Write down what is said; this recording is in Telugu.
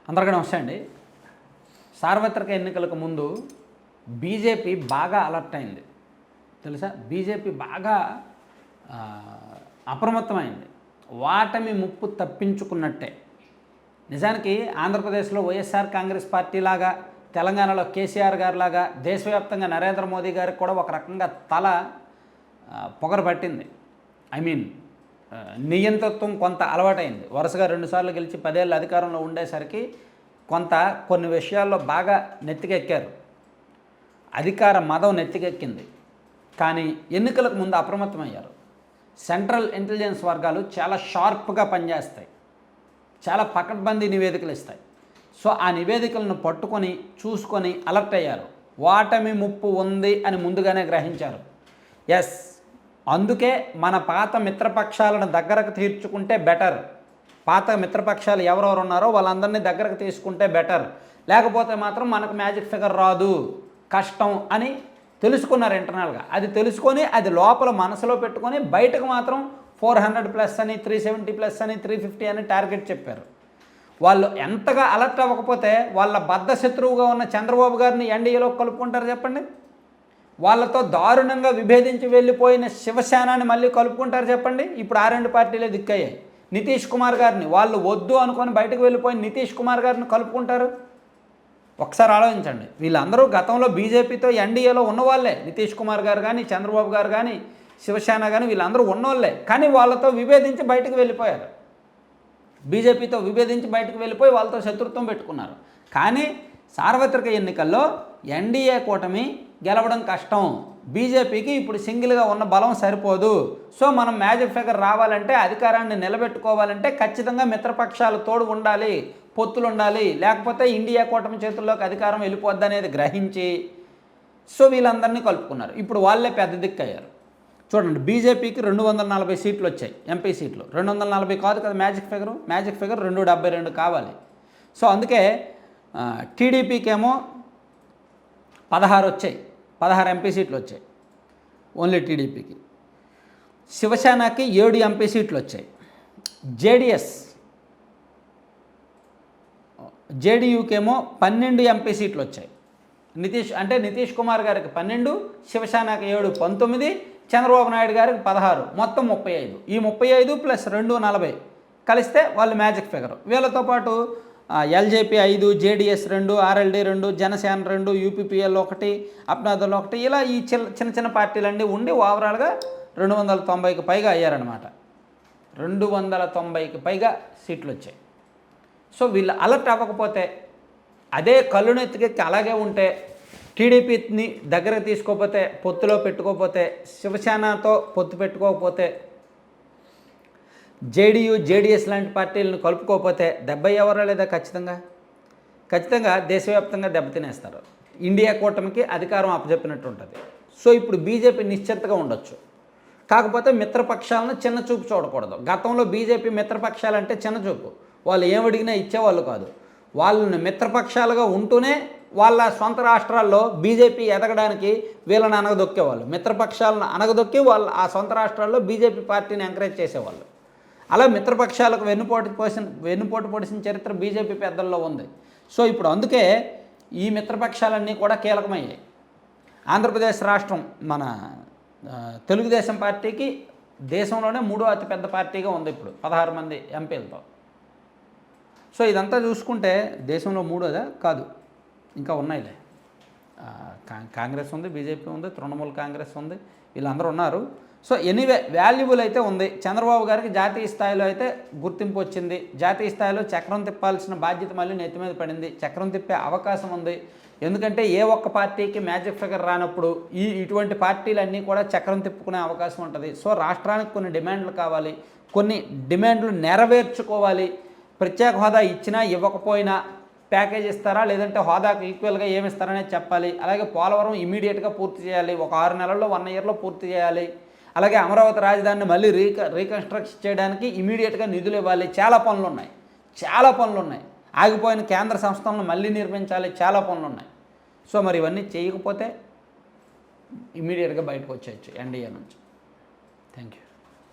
అందరికీ నమస్తే అండి. సార్వత్రిక ఎన్నికలకు ముందు బీజేపీ బాగా అలర్ట్ అయింది తెలుసా. బీజేపీ బాగా అప్రమత్తమైంది. వాటమి ముప్పు తప్పించుకున్నట్టే. నిజానికి ఆంధ్రప్రదేశ్లో వైఎస్ఆర్ కాంగ్రెస్ పార్టీ లాగా, తెలంగాణలో కేసీఆర్ గారి లాగా, దేశవ్యాప్తంగా నరేంద్ర మోదీ గారికి కూడా ఒక రకంగా తల పొగరు పట్టింది. నియంతృత్వం కొంత అలవాటైంది. వరుసగా 2 సార్లు గెలిచి 10 ఏళ్ళు అధికారంలో ఉండేసరికి కొన్ని విషయాల్లో బాగా నెత్తికెక్కారు. అధికార మదం నెత్తికెక్కింది. కానీ ఎన్నికలకు ముందు అప్రమత్తమయ్యారు. సెంట్రల్ ఇంటెలిజెన్స్ వర్గాలు చాలా షార్ప్గా పనిచేస్తాయి, చాలా పకడ్బందీ నివేదికలు ఇస్తాయి. సో ఆ నివేదికలను పట్టుకొని చూసుకొని అలర్ట్ అయ్యారు. వాటమి ముప్పు ఉంది అని ముందుగానే గ్రహించారు. ఎస్, అందుకే మన పాత మిత్రపక్షాలను దగ్గరకు తీర్చుకుంటే బెటర్. పాత మిత్రపక్షాలు ఎవరెవరు ఉన్నారో వాళ్ళందరినీ దగ్గరకు తీసుకుంటే బెటర్. లేకపోతే మాత్రం మనకు మ్యాజిక్ ఫిగర్ రాదు, కష్టం అని తెలుసుకున్నారు ఇంటర్నల్గా. అది తెలుసుకొని అది లోపల మనసులో పెట్టుకొని బయటకు మాత్రం 400+ అని, 370+ అని, 350 అని టార్గెట్ చెప్పారు. వాళ్ళు ఎంతగా అలర్ట్ అవ్వకపోతే వాళ్ళ బద్ధ శత్రువుగా ఉన్న చంద్రబాబు గారిని ఎన్డీఏలో కలుపుకుంటారు చెప్పండి. వాళ్ళతో దారుణంగా విభేదించి వెళ్ళిపోయిన శివసేనని మళ్ళీ కలుపుకుంటారు చెప్పండి. ఇప్పుడు ఆ 2 పార్టీలే దిక్కయ్యాయి. నితీష్ కుమార్ గారిని వాళ్ళు వద్దు అనుకొని బయటకు వెళ్ళిపోయిన నితీష్ కుమార్ గారిని కలుపుకుంటారు. ఒకసారి ఆలోచించండి. వీళ్ళందరూ గతంలో బీజేపీతో ఎన్డీఏలో ఉన్నవాళ్ళే. నితీష్ కుమార్ గారు కానీ, చంద్రబాబు గారు కానీ, శివసేన కానీ వీళ్ళందరూ ఉన్నవాళ్ళే. కానీ వాళ్ళతో విభేదించి బయటకు వెళ్ళిపోయారు. బీజేపీతో విభేదించి బయటకు వెళ్ళిపోయి వాళ్ళతో శత్రుత్వం పెట్టుకున్నారు. కానీ సార్వత్రిక ఎన్నికల్లో ఎన్డీఏ కూటమి గెలవడం కష్టం. బీజేపీకి ఇప్పుడు సింగిల్గా ఉన్న బలం సరిపోదు. సో మనం మ్యాజిక్ ఫిగర్ రావాలంటే, అధికారాన్ని నిలబెట్టుకోవాలంటే ఖచ్చితంగా మిత్రపక్షాలు తోడు ఉండాలి, పొత్తులు ఉండాలి. లేకపోతే ఇండియా కూటమి చేతుల్లోకి అధికారం వెళ్ళిపోద్ది అనేది గ్రహించి సో వీళ్ళందరినీ కలుపుకున్నారు. ఇప్పుడు వాళ్ళే పెద్ద దిక్కయ్యారు. చూడండి, బీజేపీకి 240 సీట్లు వచ్చాయి, ఎంపీ సీట్లు. 240 కాదు కదా మ్యాజిక్ ఫిగర్ 272 కావాలి. సో అందుకే టీడీపీకి ఏమో 16 వచ్చాయి, 16 ఎంపీ సీట్లు వచ్చాయి ఓన్లీ టీడీపీకి. శివసేనకి 7 ఎంపీ సీట్లు వచ్చాయి. జేడీయూకేమో 12 ఎంపీ సీట్లు వచ్చాయి. నితీష్ కుమార్ గారికి 12, శివసేనకి 7, 19, చంద్రబాబు నాయుడు గారికి 16, మొత్తం 35. ఈ 35 + 2 40 కలిస్తే వాళ్ళు మ్యాజిక్ ఫిగర్. వీళ్ళతో పాటు LJP 5, JDS 2, RLD 2, Janasena 2, యూపీపీఎల్ 1, Apna Dal 1, ఇలా ఈ చిన్న పార్టీలన్నీ ఉండి ఓవరాల్గా 290కి పైగా అయ్యారనమాట. 290కి పైగా సీట్లు వచ్చాయి. సో వీళ్ళు అలర్ట్ అవ్వకపోతే, అదే కళ్ళునెత్తికెక్కి అలాగే ఉంటే, టీడీపీని దగ్గరకు తీసుకోకపోతే, పొత్తులో పెట్టుకోకపోతే, శివసేనతో పొత్తు పెట్టుకోకపోతే, జేడీయూ జేడీఎస్ లాంటి పార్టీలను కలుపుకోకపోతే దెబ్బ ఎవరో లేదా ఖచ్చితంగా దేశవ్యాప్తంగా దెబ్బతినేస్తారు. ఇండియా కూటమికి అధికారం అప్పచెప్పినట్టు ఉంటుంది. సో ఇప్పుడు బీజేపీ నిశ్చింతగా ఉండొచ్చు. కాకపోతే మిత్రపక్షాలను చిన్నచూపు చూడకూడదు. గతంలో బీజేపీ మిత్రపక్షాలంటే చిన్నచూపు. వాళ్ళు ఏమడిగినా ఇచ్చేవాళ్ళు కాదు. వాళ్ళని మిత్రపక్షాలుగా ఉంటూనే వాళ్ళ సొంత రాష్ట్రాల్లో బీజేపీ ఎదగడానికి వీళ్ళని అనగదొక్కేవాళ్ళు. మిత్రపక్షాలను అనగదొక్కి వాళ్ళు ఆ సొంత రాష్ట్రాల్లో బీజేపీ పార్టీని ఎంకరేజ్ చేసేవాళ్ళు. అలా మిత్రపక్షాలకు వెన్నుపోటు పొడిసిన చరిత్ర బీజేపీ పెద్దల్లో ఉంది. సో ఇప్పుడు అందుకే ఈ మిత్రపక్షాలన్నీ కూడా కీలకమయ్యాయి. ఆంధ్రప్రదేశ్ రాష్ట్రం మన తెలుగుదేశం పార్టీకి దేశంలోనే 3వ అతిపెద్ద పార్టీగా ఉంది ఇప్పుడు 16 మంది ఎంపీలతో. సో ఇదంతా చూసుకుంటే దేశంలో 3వదా కాదు, ఇంకా ఉన్నాయిలే. కాంగ్రెస్ ఉంది, బీజేపీ ఉంది, తృణమూల్ కాంగ్రెస్ ఉంది, వీళ్ళందరూ ఉన్నారు. సో ఎనీవే వాల్యుబుల్ అయితే ఉంది. చంద్రబాబు గారికి జాతీయ స్థాయిలో అయితే గుర్తింపు వచ్చింది. జాతీయ స్థాయిలో చక్రం తిప్పాల్సిన బాధ్యత మళ్ళీ నెత్తి మీద పడింది. చక్రం తిప్పే అవకాశం ఉంది. ఎందుకంటే ఏ ఒక్క పార్టీకి మ్యాజిక్ ఫిగర్ రానప్పుడు ఇటువంటి పార్టీలన్నీ కూడా చక్రం తిప్పుకునే అవకాశం ఉంటుంది. సో రాష్ట్రానికి కొన్ని డిమాండ్లు కావాలి, కొన్ని డిమాండ్లు నెరవేర్చుకోవాలి. ప్రత్యేక హోదా ఇచ్చినా ఇవ్వకపోయినా ప్యాకేజ్ ఇస్తారా, లేదంటే హోదాకు ఈక్వల్గా ఏమి ఇస్తారనేది చెప్పాలి. అలాగే పోలవరం ఇమీడియట్గా పూర్తి చేయాలి, ఒక 6 నెలల్లో 1 ఇయర్లో పూర్తి చేయాలి. అలాగే అమరావతి రాజధానిని మళ్ళీ రీకన్స్ట్రక్ట్ చేయడానికి ఇమీడియట్గా నిధులు ఇవ్వాలి. చాలా పనులు ఉన్నాయి. ఆగిపోయిన కేంద్ర సంస్థలను మళ్ళీ నిర్మించాలి. చాలా పనులు ఉన్నాయి. సో మరి ఇవన్నీ చేయకపోతే ఇమీడియట్గా బయటకు వచ్చేయచ్చు ఎన్డీఏ నుంచి. Thank you.